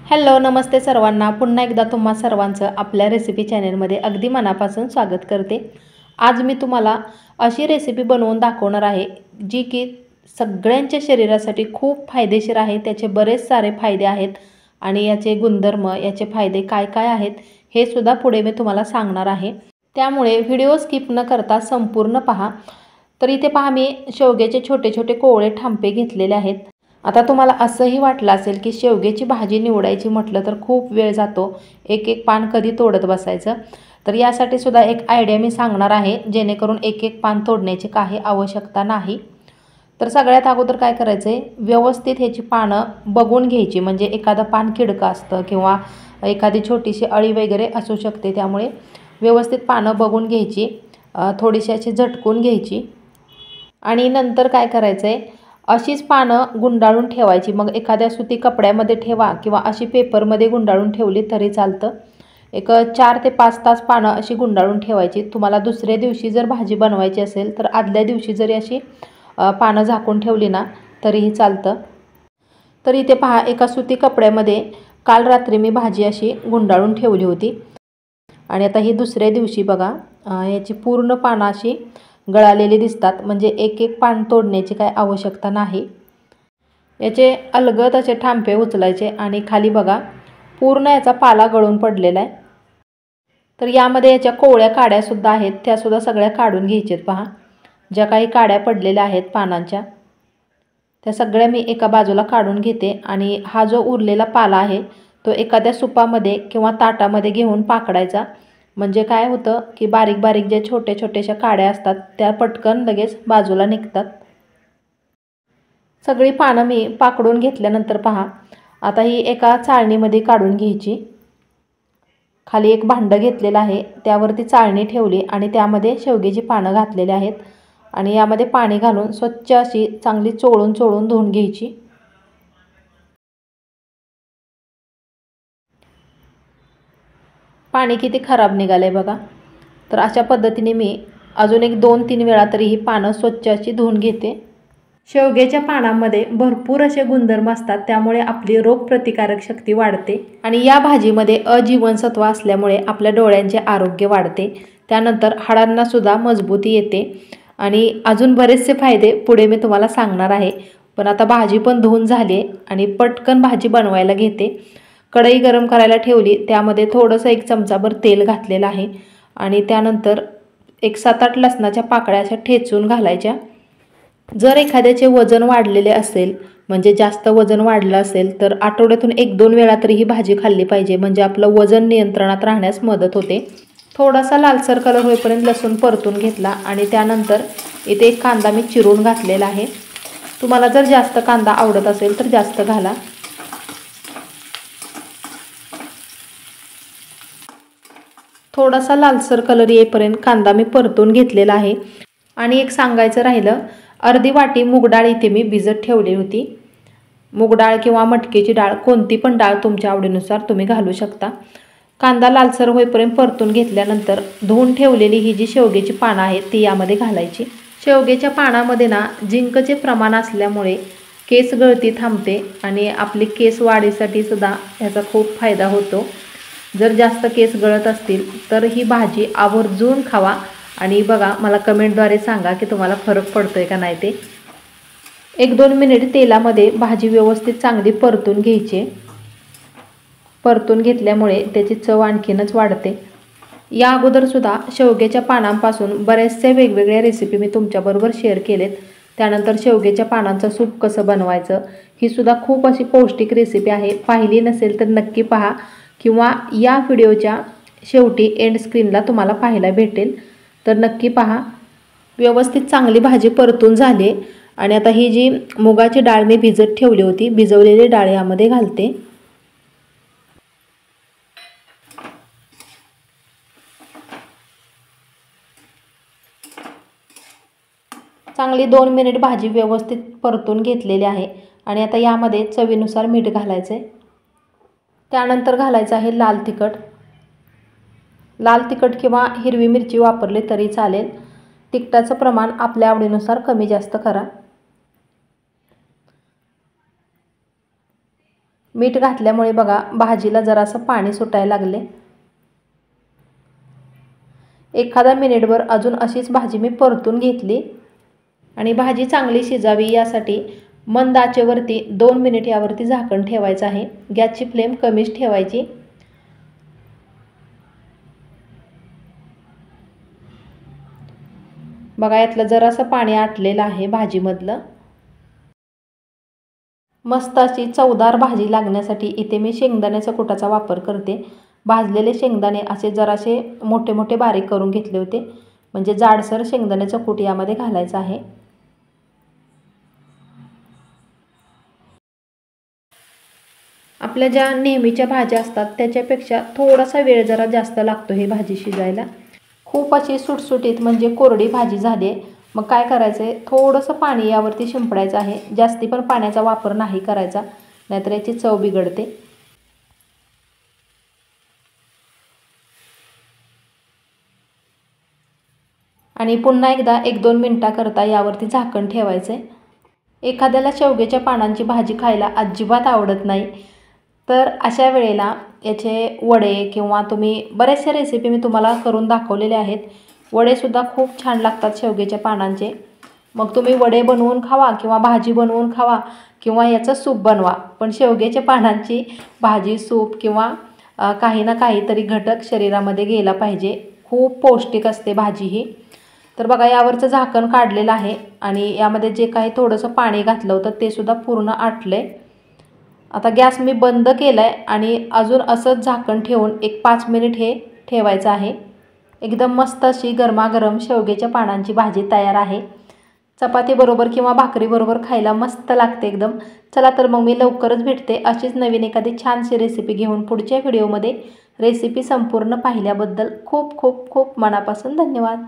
Hello नमस्ते सर्वांना। पुन्हा एकदा तुम्हा सर्वांचं आपल्या रेसिपी चॅनलमध्ये अगदी मनापासून स्वागत करते। आज मी तुम्हाला अशी रेसिपी बनवून दाखवणार आहे जी की सगळ्यांच्या शरीरासाठी खूप फायदेशीर आहे। त्याचे बरेच सारे फायदे आहेत आणि याचे गुणधर्म, याचे फायदे काय काय आहेत हे सुद्धा पुढे मी तुम्हाला सांगणार आहे। त्यामुळे व्हिडिओ स्किप न करता संपूर्ण पहा। तर इथे पहा, मी शेवग्याचे छोटे छोटे कोवळे ठांपे घेतलेले आहेत। आता तुम्हाला असंही वाटलं असेल की शेवग्याची भाजी निवडायची म्हटलं तर खूप वेळ जातो, एक एक पान कधी तोडत बसायचं। तर यासाठी सुद्धा एक आयडिया मी सांगणार आहे, जेणेकरून एक एक पान तोडण्याची काही आवश्यकता नाही। तर सगळ्यात अगोदर काय करायचं आहे, व्यवस्थित ह्याची पानं बघून घ्यायची। म्हणजे एखादं पान किडकं असतं किंवा एखादी छोटीशी अळी वगैरे असू शकते, त्यामुळे व्यवस्थित पानं बघून घ्यायची, थोडीशी अशी झटकून घ्यायची। आणि नंतर काय करायचं आहे, अशीच पानं गुंडाळून ठेवायची। मग एखाद्या सुती कपड्यामध्ये ठेवा किंवा अशी पेपरमध्ये गुंडाळून ठेवली तरी चालतं। एक 4 ते 5 तास पानं अशी गुंडाळून ठेवायची। तुम्हाला दुसऱ्या दिवशी जर भाजी बनवायची असेल तर आदल्या दिवशी जरी अशी पानं झाकून ठेवली ना तरीही चालतं। तर इथे पहा, एका सुती कपड्यामध्ये काल रात्री मी भाजी अशी गुंडाळून ठेवली होती आणि आता ही दुसऱ्या दिवशी बघा, याची पूर्ण पानं अशी गळालेली दिसतात। म्हणजे एक एक पान तोडण्याची काय आवश्यकता नाही। याचे अलगद असे ठांपे उचलायचे आणि खाली बघा पूर्ण याचा पाला गळून पडलेला आहे। तर यामध्ये याच्या कोवळ्या काड्या सुद्धा आहेत, त्या सुद्धा सगळ्या काढून घ्यायच्यात। पहा, ज्या काही काड्या पडलेल्या आहेत पानांच्या त्या सगळ्या मी एका बाजूला काढून घेते आणि हा जो उरलेला पाला आहे तो एखाद्या सुपामध्ये किंवा ताटामध्ये घेऊन पाकडायचा। म्हणजे काय होतं की बारीक बारीक ज्या छोट्या छोट्याशा काड्या असतात त्या पटकन लगेच बाजूला निघतात। सगळी पानं मी पाकडून घेतल्यानंतर पहा, आता ही एका चाळणीमध्ये काढून घ्यायची। खाली एक भांडं घेतलेलं आहे, त्यावरती चाळणी ठेवली आणि त्यामध्ये शेवग्याची पानं घातलेली आहेत आणि यामध्ये पाणी घालून स्वच्छ अशी चांगली चोळून चोळून धुवून घ्यायची। पाणी किती खराब निघालंय बघा। तर अशा पद्धतीने मी अजून एक 2-3 वेळा तरी ही पानं स्वच्छ अशी धुवून घेते। शेवग्याच्या पानांमध्ये भरपूर असे गुणधर्म असतात, त्यामुळे आपली रोगप्रतिकारक शक्ती वाढते आणि या भाजीमध्ये अ जीवनसत्व असल्यामुळे आपल्या डोळ्यांचे आरोग्य वाढते। त्यानंतर हाडांना सुद्धा मजबूती येते आणि अजून बरेचसे फायदे पुढे मी तुम्हाला सांगणार आहे। पण आता भाजी पण धुवून झाली आणि पटकन भाजी बनवायला घेते। कढई गरम करायला ठेवली, त्यामध्ये थोडंसं 1 चमचाभर तेल घातलेलं आहे आणि त्यानंतर एक 7-8 लसणाच्या पाकळ्या अशा ठेचून घालायच्या। जर एखाद्याचे वजन वाढलेले असेल, म्हणजे जास्त वजन वाढलं असेल, तर आठवड्यातून 1-2 वेळा तरी ही भाजी खाल्ली पाहिजे, म्हणजे आपलं वजन नियंत्रणात राहण्यास मदत होते। थोडासा लालसर कलर होईपर्यंत लसूण परतून घेतला आणि त्यानंतर इथे एक कांदा मी चिरून घातलेला आहे। तुम्हाला जर जास्त कांदा आवडत असेल तर जास्त घाला। थोडासा लालसर कलर येईपर्यंत कांदा मी परतून घेतलेला आहे। आणि एक सांगायचं राहिलं, अर्धी वाटी मूग डाळ इथे मी भिजत ठेवली होती। मूग डाळ किंवा मटकीची डाळ, कोणती पण डाळ तुमच्या आवडीनुसार तुम्ही घालू शकता। कांदा लालसर होईपर्यंत परतून घेतल्यानंतर धुवून ठेवलेली ही जी शेवग्याची पानं आहेत ती यामध्ये घालायची। शेवग्याच्या पानामध्ये ना झिंकचे प्रमाण असल्यामुळे केस गळती थांबते आणि आपली केस वाढीसाठी सुद्धा याचा खूप फायदा होतो। जर जास्त केस गळत असतील तर ही भाजी आवर्जून खावा आणि बघा, मला कमेंटद्वारे सांगा की तुम्हाला फरक पडतोय का नाही ते। 1-2 मिनिट तेलामध्ये भाजी व्यवस्थित चांगली परतून घ्यायची। परतून घेतल्यामुळे त्याची चव आणखीनच वाढते। या अगोदर सुद्धा शेवग्याच्या पानांपासून बऱ्याचशा वेगवेगळ्या रेसिपी मी तुमच्याबरोबर शेअर केलेत। त्यानंतर शेवग्याच्या पानांचं सूप कसं बनवायचं ही सुद्धा खूप अशी पौष्टिक रेसिपी आहे। पाहिली नसेल तर नक्की पहा किंवा या व्हिडिओच्या शेवटी एंड स्क्रीनला तुम्हाला पाहायला भेटेल, तर नक्की पहा। व्यवस्थित चांगली भाजी परतून झाली आणि आता ही जी मुगाची डाळ मी भिजत ठेवली होती, भिजवलेली डाळ यामध्ये घालते। चांगली 2 मिनिट भाजी व्यवस्थित परतून घेतलेली आहे आणि आता यामध्ये चवीनुसार मीठ घालायचे। त्यानंतर घालायचं आहे लाल तिखट। लाल तिखट किंवा हिरवी मिरची वापरली तरी चालेल। तिखटाचं प्रमाण आपल्या आवडीनुसार कमी जास्त करा। मीठ घातल्यामुळे बघा भाजीला जरासं पाणी सुटायला लागले। एखादा मिनिटभर अजून अशीच भाजी मी परतून घेतली आणि भाजी चांगली शिजावी यासाठी मंद आचेवरती 2 मिनिट यावरती झाकण ठेवायचं आहे। गॅसची फ्लेम कमीच ठेवायची। बघा यातलं जरासं पाणी आटलेलं आहे भाजीमधलं। मस्त अशी चवदार भाजी लागण्यासाठी इथे मी शेंगदाण्याच्या कुटाचा वापर करते। भाजलेले शेंगदाणे असे जरासे मोठे मोठे बारीक करून घेतले होते, म्हणजे जाडसर शेंगदाण्याचं कूट यामध्ये घालायचं आहे। आपल्या ज्या नेहमीच्या भाज्या असतात त्याच्यापेक्षा थोडासा वेळ जरा जास्त लागतो ही भाजी शिजायला। खूप अशी सुटसुटीत म्हणजे कोरडी भाजी झाली आहे। मग काय करायचं आहे, थोडंसं पाणी यावरती शिंपडायचं आहे। जास्ती पण पाण्याचा वापर नाही करायचा, नाहीतर याची चव बिघडते। आणि पुन्हा एकदा 1-2 मिनिटाकरता यावरती झाकण ठेवायचं आहे। एखाद्याला शेवग्याच्या पानांची भाजी खायला अजिबात आवडत नाही, तर अशा वेळेला याचे वडे किंवा तुम्ही बरेचसे रेसिपी मी तुम्हाला करून दाखवलेले आहेत। वडेसुद्धा खूप छान लागतात शेवग्याच्या पानांचे। मग तुम्ही वडे बनवून खावा किंवा भाजी बनवून खावा किंवा याचं सूप बनवा, पण शेवग्याच्या पानांची भाजी, सूप किंवा काही ना काहीतरी घटक शरीरामध्ये गेला पाहिजे। खूप पौष्टिक असते भाजी ही। तर बघा यावरचं झाकण काढलेलं आहे आणि यामध्ये जे काही थोडंसं पाणी घातलं होतं ते सुद्धा पूर्ण आटलंय। आता गॅस मी बंद केलाय आणि अजून असंच झाकण ठेवून एक 5 मिनिट हे ठेवायचं आहे। एकदम मस्त अशी गरमागरम शेवग्याच्या पानांची भाजी तयार आहे। चपाती बरोबर किंवा भाकरी बरोबर खायला मस्त लागते एकदम। चला तर मग मी लवकरच भेटते अशीच नवीन एखादी छानशी रेसिपी घेऊन पुढच्या व्हिडिओमध्ये। रेसिपी संपूर्ण पाहिल्याबद्दल खूप खूप खूप मनापासून धन्यवाद।